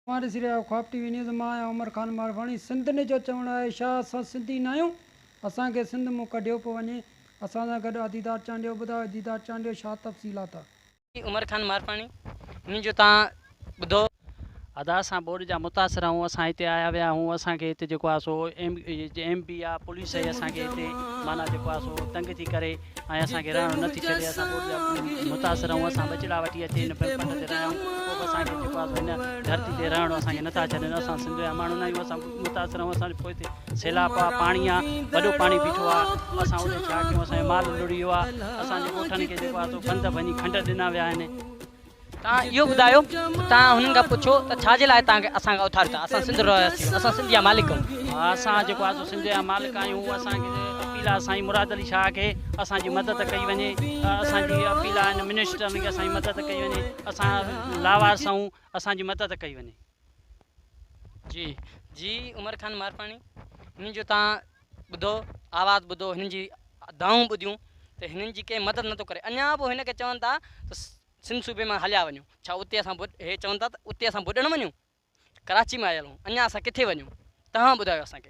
हमारे सिरे ख्वाब टीवी न्यूज़ मां उमर खान मारवाणी सिंध ने जो चवण है छा असां सिंधी न आहियूं असांखे सिंध मां कढियो पियो वञे असां सां गॾु अदीदार चांडियो ॿुधायो अदीदार चांडियो छा तफ़सीलात आहे। उमर खान मारवाणी इन जो तव्हां ॿुधो अदा असां बोर्ड जा मुतासिर आहियूं असां हिते आया विया आहियूं असांखे हिते जेको आहे सो MP आहे पुलिस आहे असांखे हिते माना जेको आहे सो तंग थी करे ऐं असांखे रहणु नथी छॾे असां बोर्ड जा मुतासिर आहियूं असां बचिड़ा वठी अचे हिन पंध ते रहिया आहियूं पोइ बि असांखे जेको आहे सो हिन धरती ते रहणो असांखे नथा छॾनि असां सिंध जा माण्हू न आहियूं असां मुतासिर आहियूं असांजो पोइ हिते सैलाब आहे पाणी आहे वॾो पाणी बीठो आहे असां उते छा कयूं असांजो माल लुड़ी वियो आहे असांजे ॻोठनि खे जेको आहे सो बंद वञी खंड ॾिना विया आहिनि। तव्हां इहो ॿुधायो तव्हां हुननि खां पुछो त छाजे लाइ तव्हांखे असांखां उथारियो असां सिंध रहियासीं असां सिंध जा मालिक आहियूं। असां जेको आहे सो सिंध जा मालिक आहियूं असांखे अपील आहे साईं मुराद अली शाह खे असांजी मदद कई वञे असांजी अपील आहे हिन मिनिस्टरनि खे असांजी मदद कई वञे असां लावारस आहियूं असांजी मदद कई वञे। जी जी उमर खान मारवाणी हिन जो तव्हां ॿुधो आवाज़ ॿुधो हिननि जी दाऊं ॿुधियूं त हिननि जी कंहिं मदद नथो करे अञा पोइ हिनखे चवनि था त सिंध सूबे में हलिया वञूं छा उते असां हे चवनि था त उते असां ॿुॾणु वञूं कराची में आयल आहियूं अञा असां किथे वञूं तव्हां ॿुधायो असांखे।